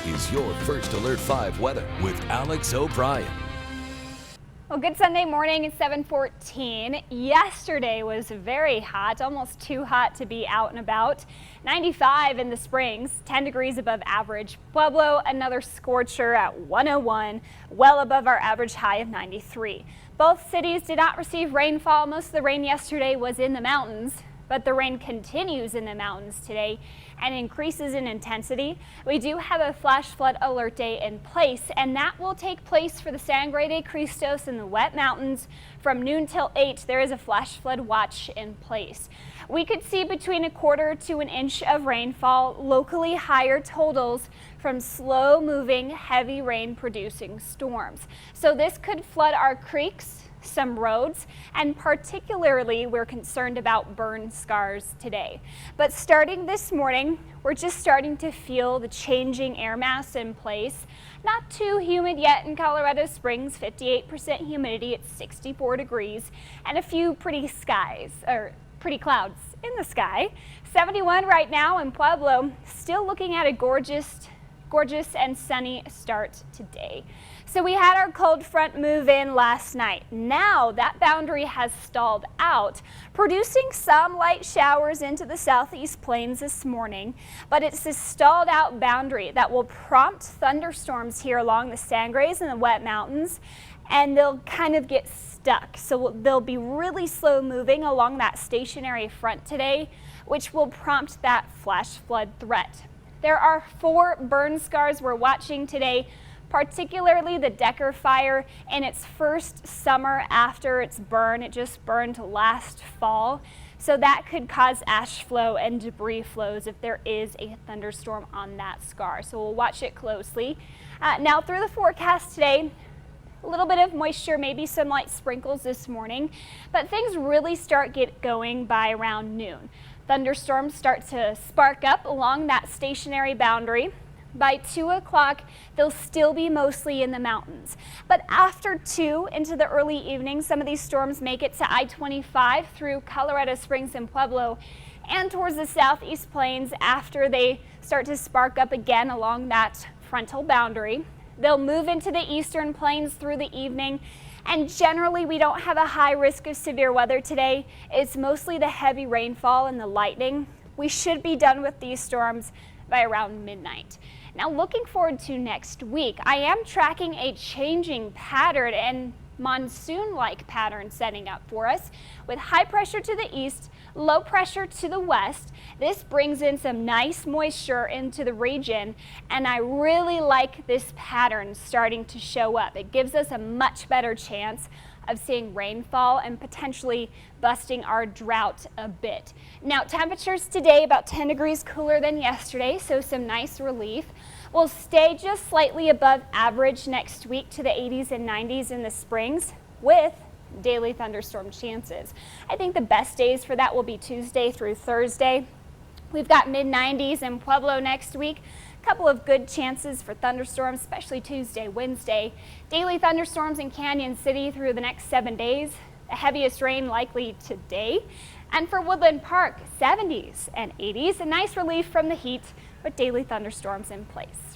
is your First Alert 5 weather with Alex O'Brien. Well, good Sunday morning at 7:14. Yesterday was very hot, almost too hot to be out and about. 95 in the Springs, 10 degrees above average. Pueblo, another scorcher at 101, well above our average high of 93. Both cities did not receive rainfall. Most of the rain yesterday was in the mountains, but the rain continues in the mountains today and increases in intensity. We do have a flash flood alert day in place, and that will take place for the Sangre de Cristos in the wet mountains from noon till 8. There is a flash flood watch in place. We could see between a quarter to an inch of rainfall, locally higher totals from slow moving heavy rain producing storms. So this could flood our creeks, some roads, and particularly we're concerned about burn scars today. But starting this morning, we're just starting to feel the changing air mass in place. Not too humid yet in Colorado Springs, 58% humidity at 64 degrees, and a few pretty clouds in the sky. 71 right now in Pueblo, still looking at a gorgeous and sunny start today. So we had our cold front move in last night. Now that boundary has stalled out, producing some light showers into the southeast plains this morning, but it's this stalled out boundary that will prompt thunderstorms here along the Sangres and the wet mountains, and they'll kind of get stuck. So they'll be really slow moving along that stationary front today, which will prompt that flash flood threat. There are 4 burn scars we're watching today, particularly the Decker fire in its first summer after its burn. It just burned last fall. So that could cause ash flow and debris flows if there is a thunderstorm on that scar. So we'll watch it closely. Now through the forecast today, a little bit of moisture, maybe some light sprinkles this morning, but things really get going by around noon. Thunderstorms start to spark up along that stationary boundary. By 2 o'clock, they'll still be mostly in the mountains. But after 2 into the early evening, some of these storms make it to I-25 through Colorado Springs and Pueblo and towards the southeast plains after they start to spark up again along that frontal boundary. They'll move into the eastern plains through the evening, and generally we don't have a high risk of severe weather today. It's mostly the heavy rainfall and the lightning. We should be done with these storms by around midnight. Now looking forward to next week, I am tracking a changing pattern and monsoon-like pattern setting up for us with high pressure to the east, low pressure to the west. This brings in some nice moisture into the region, and I really like this pattern starting to show up. It gives us a much better chance of seeing rainfall and potentially busting our drought a bit. Now temperatures today about 10 degrees cooler than yesterday, so some nice relief. We'll stay just slightly above average next week to the 80s and 90s in the Springs with daily thunderstorm chances. I think the best days for that will be Tuesday through Thursday. We've got mid-90s in Pueblo next week. A couple of good chances for thunderstorms, especially Tuesday, Wednesday. Daily thunderstorms in Canyon City through the next 7 days. The heaviest rain likely today. And for Woodland Park, 70s and 80s. A nice relief from the heat, but daily thunderstorms in place.